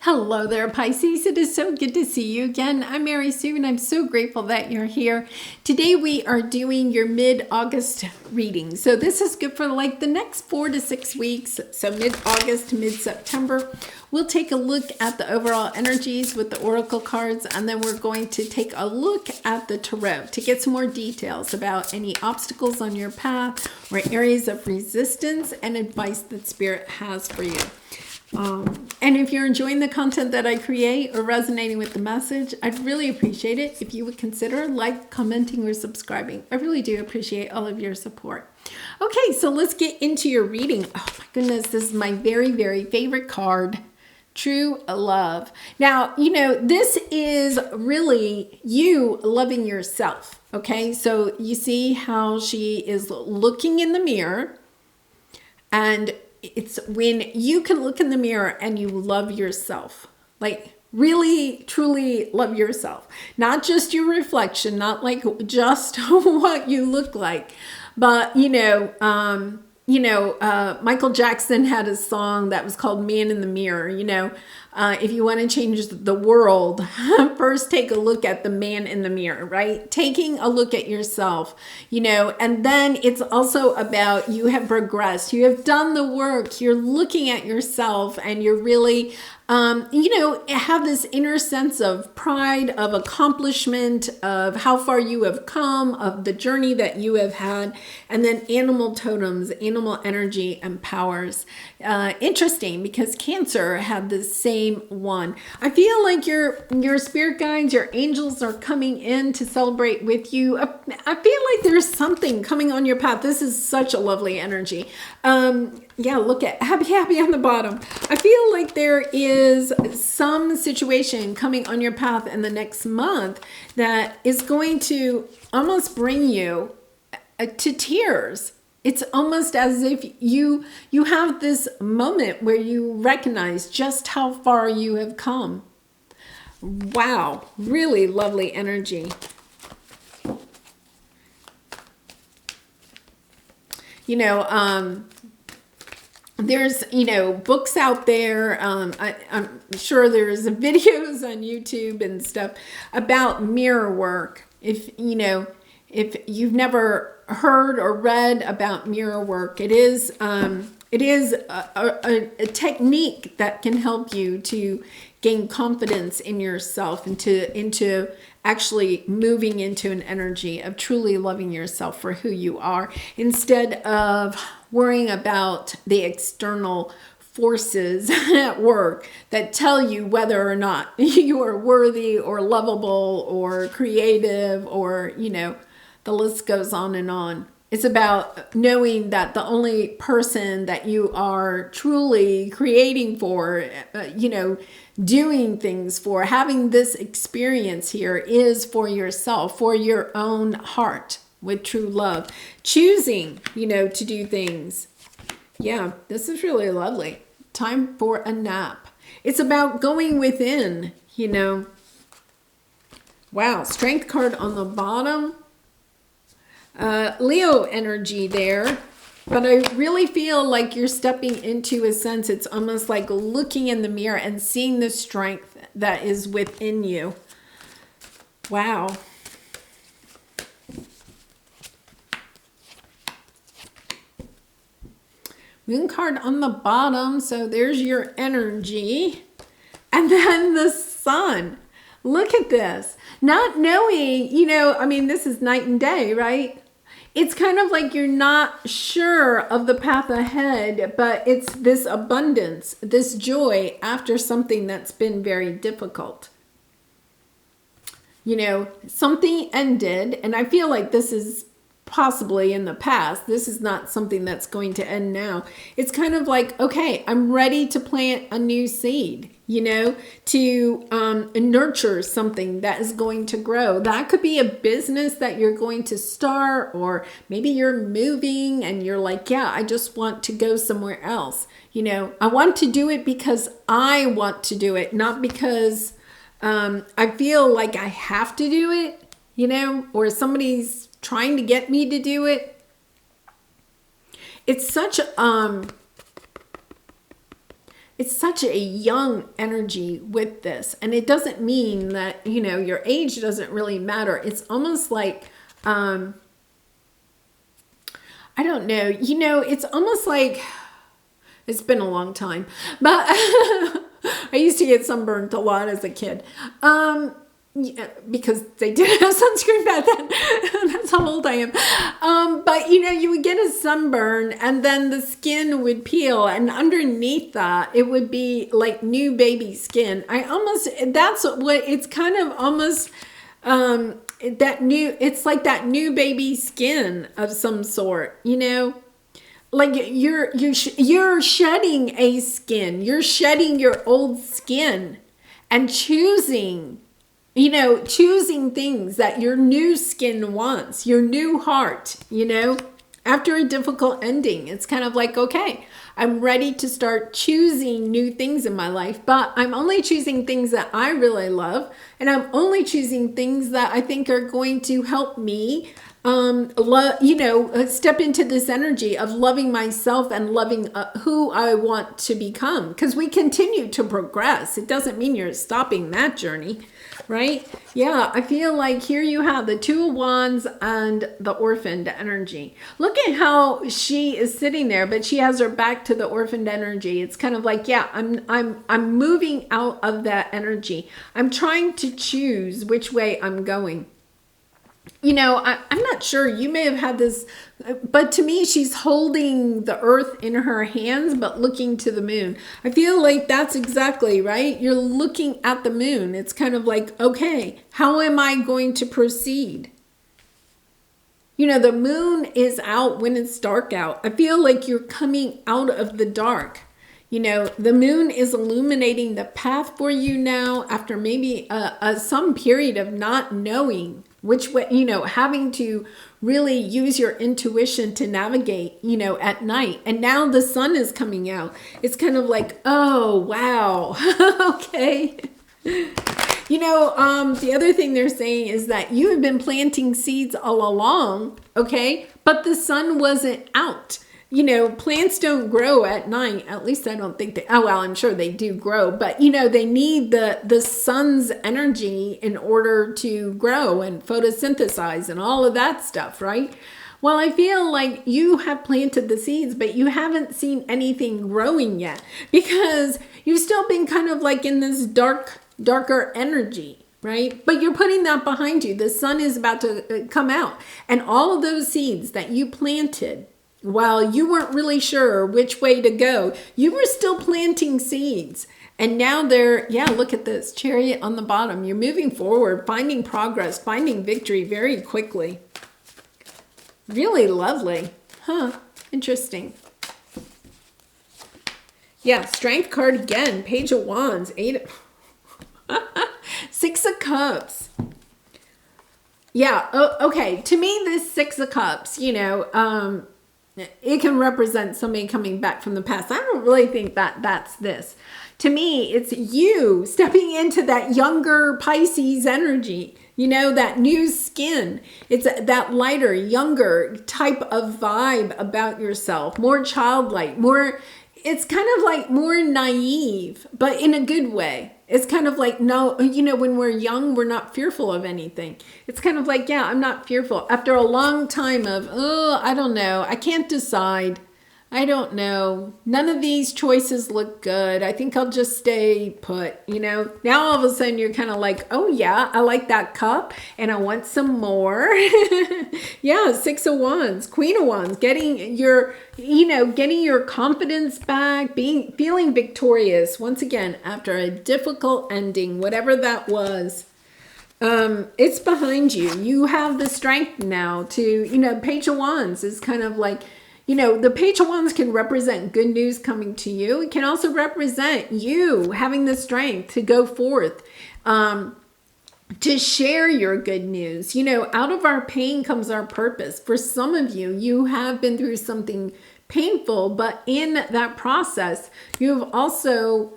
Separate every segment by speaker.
Speaker 1: Hello there, Pisces. It is so good to see you again. I'm Mary Sue, and I'm so grateful that you're here. Today we are doing your mid-August reading. So this is good for like the next 4 to 6 weeks. So mid-August to mid-September. We'll take a look at the overall energies with the oracle cards, and then we're going to take a look at the tarot to get some more details about any obstacles on your path or areas of resistance and advice that Spirit has for you. And if you're enjoying the content that I create or resonating with the message, I'd really appreciate it if you would consider like, commenting, or subscribing. I really do appreciate all of your support. Okay, so let's get into your reading. Oh my goodness, this is my very, very favorite card, True Love. Now, you know, this is really you loving yourself, okay? So you see how she is looking in the mirror, and it's when you can look in the mirror and you love yourself, like really, truly love yourself, not just your reflection, not like just what you look like, but Michael Jackson had a song that was called Man in the Mirror. If you want to change the world, first take a look at the man in the mirror, right? Taking a look at yourself, and then it's also about you have progressed, you have done the work, you're looking at yourself, and you're really, have this inner sense of pride, of accomplishment, of how far you have come, of the journey that you have had, and then animal totems, animal energy and powers. Interesting, because Cancer had the same one. I feel like your spirit guides, your angels are coming in to celebrate with you. I feel like there's something coming on your path. This is such a lovely energy. Yeah, look at happy on the bottom. I feel like there is some situation coming on your path in the next month that is going to almost bring you to tears. It's almost as if you have this moment where you recognize just how far you have come. Wow, really lovely energy. There's, books out there. I'm sure there's videos on YouTube and stuff about mirror work. If you've never heard or read about mirror work, it is a technique that can help you to gain confidence in yourself and into actually moving into an energy of truly loving yourself for who you are, instead of worrying about the external forces at work that tell you whether or not you are worthy or lovable or creative, or the list goes on and on. It's about knowing that the only person that you are truly creating for, doing things for, having this experience here is for yourself, for your own heart, with true love. Choosing, to do things. Yeah, this is really lovely. Time for a nap. It's about going within, Wow, Strength card on the bottom. Leo energy there, but I really feel like you're stepping into a sense, it's almost like looking in the mirror and seeing the strength that is within you. Wow. Moon card on the bottom, so there's your energy. And then the Sun. Look at this. Not knowing, this is night and day, right? It's kind of like you're not sure of the path ahead, but it's this abundance, this joy after something that's been very difficult. Something ended, and I feel like this is possibly in the past. This is not something that's going to end now. It's kind of like, okay, I'm ready to plant a new seed, to nurture something that is going to grow. That could be a business that you're going to start, or maybe you're moving and you're like, yeah, I just want to go somewhere else. I want to do it because I want to do it, not because I feel like I have to do it, or somebody's trying to get me to do it. It's such it's such a young energy with this. And it doesn't mean that, you know, your age doesn't really matter. It's almost like, I don't know, you know, it's almost like, it's been a long time, but I used to get sunburned a lot as a kid. Yeah, because they didn't have sunscreen back then. That's how old I am. But you know, you would get a sunburn and then the skin would peel, and underneath that it would be like new baby skin. That's what it's kind of almost, it's like that new baby skin of some sort, you know? Like you're shedding a skin. You're shedding your old skin and choosing, you know, choosing things that your new skin wants, your new heart, you know, after a difficult ending. It's kind of like, okay, I'm ready to start choosing new things in my life, but I'm only choosing things that I really love. And I'm only choosing things that I think are going to help me, step into this energy of loving myself and loving who I want to become. Because we continue to progress. It doesn't mean you're stopping that journey, right? Yeah, I feel like here you have the Two of Wands and the orphaned energy. Look at how she is sitting there, but she has her back to the orphaned energy. It's kind of like, yeah, I'm moving out of that energy. I'm trying to choose which way I'm going. You know, I'm not sure, you may have had this, but to me, she's holding the earth in her hands, but looking to the moon. I feel like that's exactly right. You're looking at the moon. It's kind of like, okay, how am I going to proceed? You know, the moon is out when it's dark out. I feel like you're coming out of the dark. You know, the moon is illuminating the path for you now after maybe some period of not knowing which way, you know, having to really use your intuition to navigate, you know, at night. And now the sun is coming out. It's kind of like, oh, wow. Okay. You know, the other thing they're saying is that you have been planting seeds all along, okay? But the sun wasn't out. You know, plants don't grow at night. At least I don't think they, oh, well, I'm sure they do grow, but you know, they need the sun's energy in order to grow and photosynthesize and all of that stuff, right? Well, I feel like you have planted the seeds, but you haven't seen anything growing yet because you've still been kind of like in this darker energy, right? But you're putting that behind you. The sun is about to come out, and all of those seeds that you planted, while you weren't really sure which way to go, you were still planting seeds. And now they're, yeah, look at this, Chariot on the bottom. You're moving forward, finding progress, finding victory very quickly. Really lovely. Huh, interesting. Yeah, Strength card again, Page of Wands, Six of Cups. Yeah, okay, to me this Six of Cups, you know, it can represent somebody coming back from the past. I don't really think that that's this. To me, it's you stepping into that younger Pisces energy, you know, that new skin. It's that lighter, younger type of vibe about yourself, more childlike, more, it's kind of like more naive, but in a good way. It's kind of like, no, you know, when we're young, we're not fearful of anything. It's kind of like, yeah, I'm not fearful. After a long time of, oh, I don't know. I can't decide. I don't know. None of these choices look good. I think I'll just stay put, you know. Now all of a sudden you're kind of like, oh yeah, I like that cup and I want some more. Yeah, Six of Wands, Queen of Wands, getting your, you know, getting your confidence back, feeling victorious once again after a difficult ending, whatever that was. It's behind you. You have the strength now to, you know, Page of Wands is kind of like, you know, the Page of Wands can represent good news coming to you. It can also represent you having the strength to go forth, to share your good news. You know, out of our pain comes our purpose. For some of you, you have been through something painful, but in that process, you've also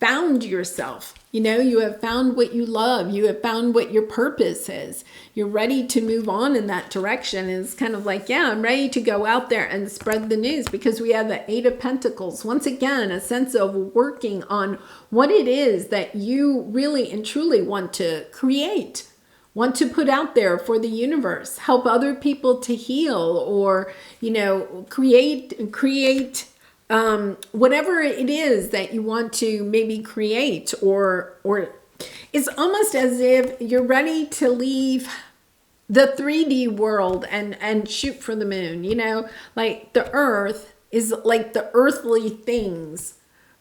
Speaker 1: found yourself. You have found what you love. You have found what your purpose is. You're ready to move on in that direction. And it's kind of like, yeah, I'm ready to go out there and spread the news, because we have the Eight of Pentacles. Once again, a sense of working on what it is that you really and truly want to create, want to put out there for the universe, help other people to heal, or, create whatever it is that you want to maybe create, or it's almost as if you're ready to leave the 3D world and shoot for the moon. Like the earth is like the earthly things,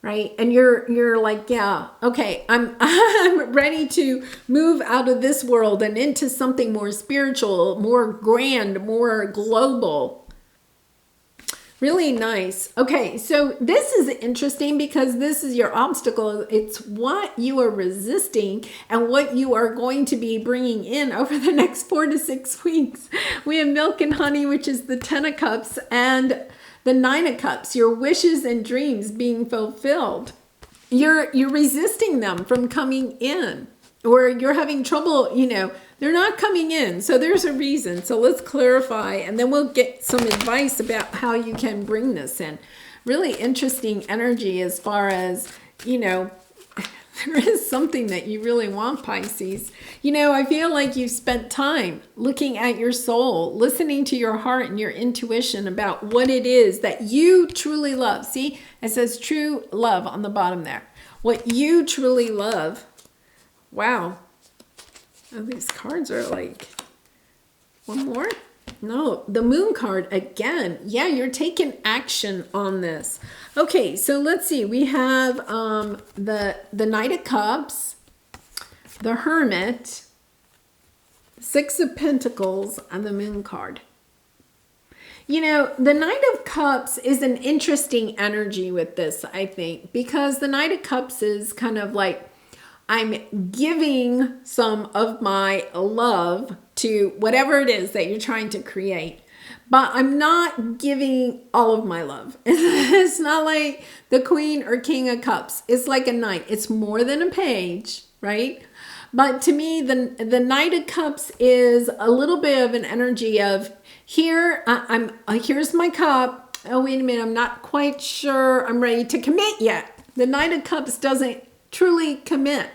Speaker 1: right? And you're like, yeah, okay, I'm I'm ready to move out of this world and into something more spiritual, more grand, more global. Really nice. Okay, so this is interesting because this is your obstacle. It's what you are resisting and what you are going to be bringing in over the next 4 to 6 weeks. We have Milk and Honey, which is the 10 of Cups, and the 9 of Cups, your wishes and dreams being fulfilled. You're resisting them from coming in, or you're having trouble, they're not coming in. So there's a reason. So let's clarify, and then we'll get some advice about how you can bring this in. Really interesting energy as far as, there is something that you really want, Pisces. I feel like you've spent time looking at your soul, listening to your heart and your intuition about what it is that you truly love. See, it says true love on the bottom there. What you truly love. Wow. Oh, these cards are like, one more? No, the Moon card again. Yeah, you're taking action on this. Okay, so let's see. We have the Knight of Cups, the Hermit, 6 of Pentacles, and the Moon card. The Knight of Cups is an interesting energy with this, I think, because the Knight of Cups is kind of like, I'm giving some of my love to whatever it is that you're trying to create, but I'm not giving all of my love. It's not like the Queen or King of Cups. It's like a knight. It's more than a page, right? But to me, the Knight of Cups is a little bit of an energy of, here's my cup. Oh, wait a minute. I'm not quite sure I'm ready to commit yet. The Knight of Cups doesn't truly commit.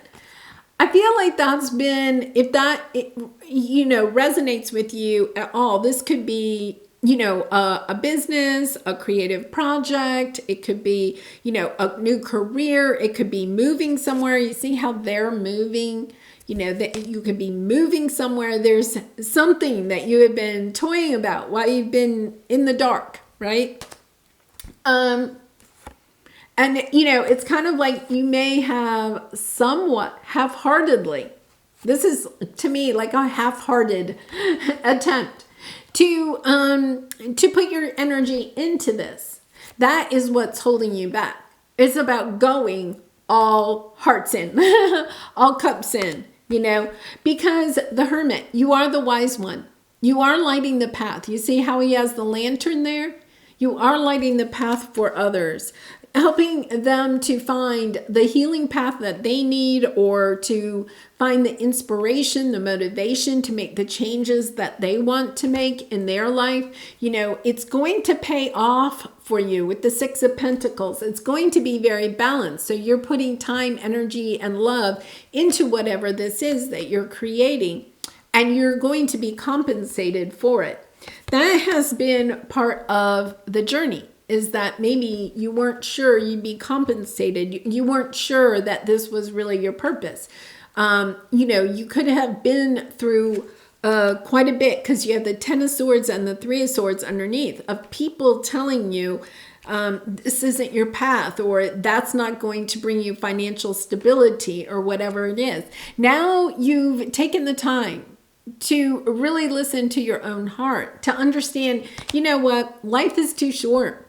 Speaker 1: I feel like that's been, if that, resonates with you at all, this could be, a business, a creative project. It could be, a new career. It could be moving somewhere. You see how they're moving, that you could be moving somewhere. There's something that you have been toying about while you've been in the dark, right? And, it's kind of like you may have somewhat half-heartedly, this is to me like a half-hearted attempt to put your energy into this. That is what's holding you back. It's about going all hearts in, all cups in, because the Hermit, you are the wise one. You are lighting the path. You see how he has the lantern there? You are lighting the path for others, helping them to find the healing path that they need, or to find the inspiration, the motivation to make the changes that they want to make in their life. It's going to pay off for you with the 6 of Pentacles. It's going to be very balanced. So you're putting time, energy, and love into whatever this is that you're creating, and you're going to be compensated for it. That has been part of the journey, is that maybe you weren't sure you'd be compensated. You weren't sure that this was really your purpose. You could have been through quite a bit, because you have the 10 of Swords and the 3 of Swords underneath, of people telling you this isn't your path, or that's not going to bring you financial stability, or whatever it is. Now you've taken the time to really listen to your own heart, to understand, what, life is too short.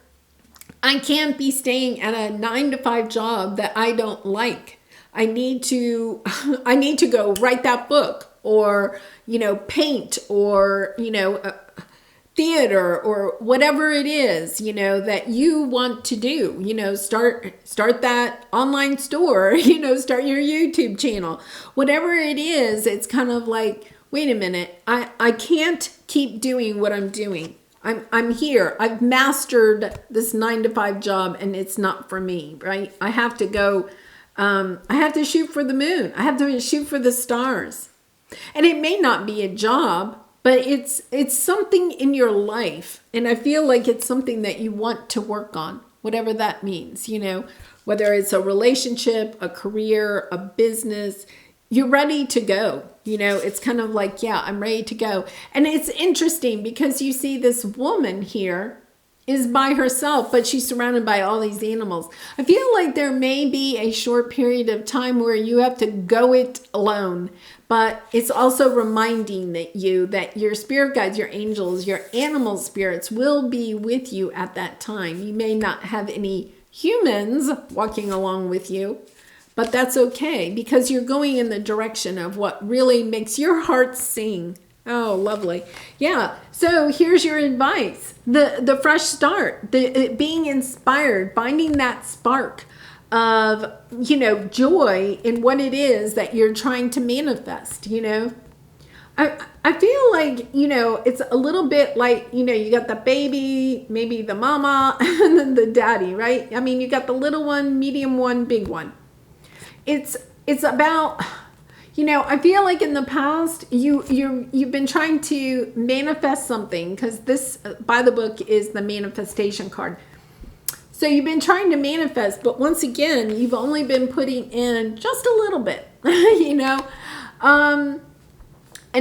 Speaker 1: I can't be staying at a 9-to-5 job that I don't like. I need to go write that book, or, paint, or, theater or whatever it is, that you want to do, start that online store, start your YouTube channel, whatever it is. It's kind of like, wait a minute, I can't keep doing what I'm doing. I'm here. I've mastered this 9 to 5 job and it's not for me, right? I have to go, I have to shoot for the moon. I have to shoot for the stars. And it may not be a job, but it's something in your life. And I feel like it's something that you want to work on, whatever that means, whether it's a relationship, a career, a business, you're ready to go. It's kind of like, yeah, I'm ready to go. And it's interesting because you see this woman here is by herself, but she's surrounded by all these animals. I feel like there may be a short period of time where you have to go it alone, but it's also reminding you that your spirit guides, your angels, your animal spirits will be with you at that time. You may not have any humans walking along with you, but that's okay because you're going in the direction of what really makes your heart sing. Oh, lovely. Yeah. So here's your advice. The fresh start, being inspired, finding that spark of, joy in what it is that you're trying to manifest, I feel like, it's a little bit like, you got the baby, maybe the mama, and then the daddy, right? I mean, you got the little one, medium one, big one. It's about... I feel like in the past, you've been trying to manifest something because this, by the book, is the manifestation card. So you've been trying to manifest, but once again, you've only been putting in just a little bit, and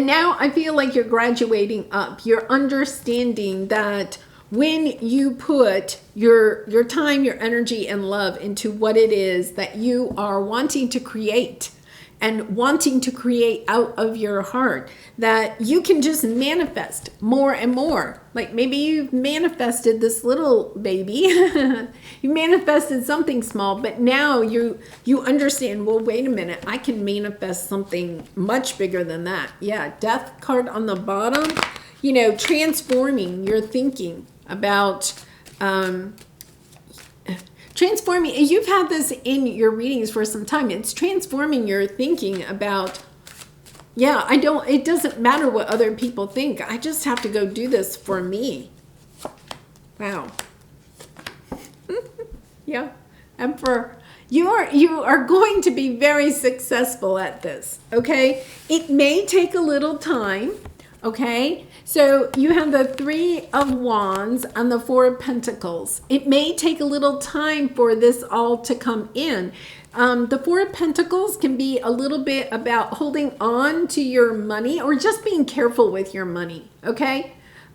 Speaker 1: now I feel like you're graduating up. You're understanding that when you put your time, your energy, and love into what it is that you are wanting to create, and wanting to create out of your heart, that you can just manifest more and more. Like maybe you've manifested this little baby, you manifested something small, but now you understand, well, wait a minute, I can manifest something much bigger than that. Yeah, death card on the bottom, transforming your thinking about, transforming, you've had this in your readings for some time. It's transforming your thinking about, it doesn't matter what other people think. I just have to go do this for me. Wow. Yeah. Emperor, you are going to be very successful at this. Okay. It may take a little time. Okay, so you have the 3 of Wands and the 4 of Pentacles. It may take a little time for this all to come in. The 4 of Pentacles can be a little bit about holding on to your money or just being careful with your money, okay?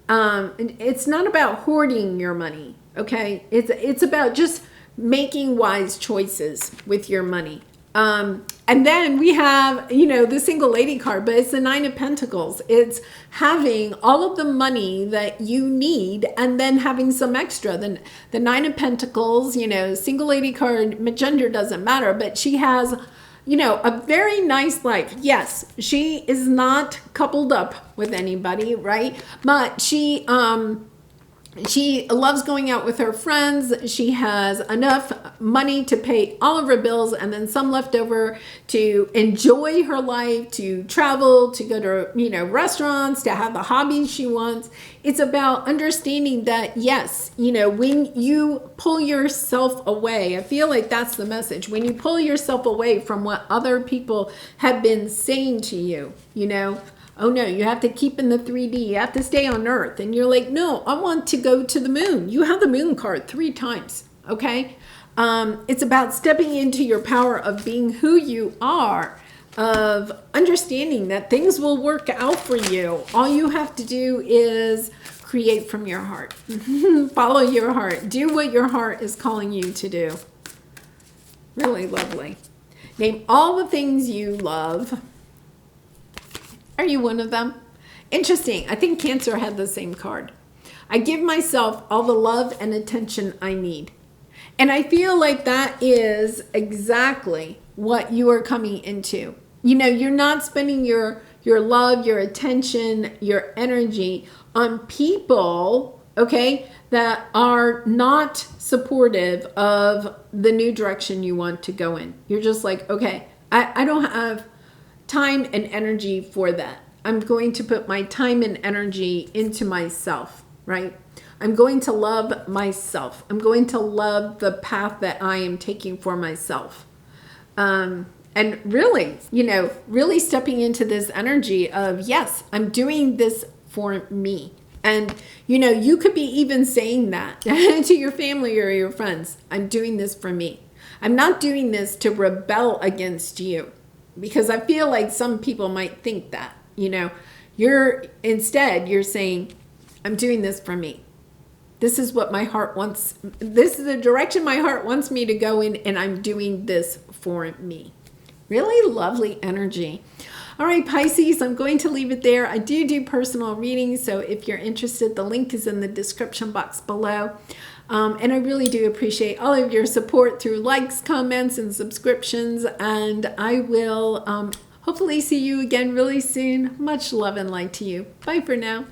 Speaker 1: It's not about hoarding your money, okay? It's about just making wise choices with your money. And then we have, the single lady card, but it's the 9 of Pentacles. It's having all of the money that you need and then having some extra. The 9 of Pentacles, single lady card, gender doesn't matter, but she has, a very nice life. Yes, she is not coupled up with anybody, right? But she loves going out with her friends. She has enough money to pay all of her bills and then some left over to enjoy her life, to travel, to go to, restaurants, to have the hobbies she wants. It's about understanding that, yes, when you pull yourself away, I feel like that's the message. When you pull yourself away from what other people have been saying to you, oh no, you have to keep in the 3D. You have to stay on Earth. And you're like, no, I want to go to the moon. You have the moon card 3 times, okay? It's about stepping into your power of being who you are, of understanding that things will work out for you. All you have to do is create from your heart. Follow your heart. Do what your heart is calling you to do. Really lovely. Name all the things you love. Are you one of them? Interesting. I think Cancer had the same card. I give myself all the love and attention I need. And I feel like that is exactly what you are coming into. You're not spending your love, your attention, your energy on people, okay, that are not supportive of the new direction you want to go in. You're just like, okay, I don't have time and energy for that. I'm going to put my time and energy into myself, right? I'm going to love myself. I'm going to love the path that I am taking for myself. And really, really stepping into this energy of, yes, I'm doing this for me. And, you could be even saying that to your family or your friends. I'm doing this for me. I'm not doing this to rebel against you, because I feel like some people might think that, you're saying, I'm doing this for me. This is what my heart wants. This is the direction my heart wants me to go in, and I'm doing this for me. Really lovely energy. All right, Pisces, I'm going to leave it there. I do personal readings, so if you're interested, the link is in the description box below. And I really do appreciate all of your support through likes, comments, and subscriptions. And I will hopefully see you again really soon. Much love and light to you. Bye for now.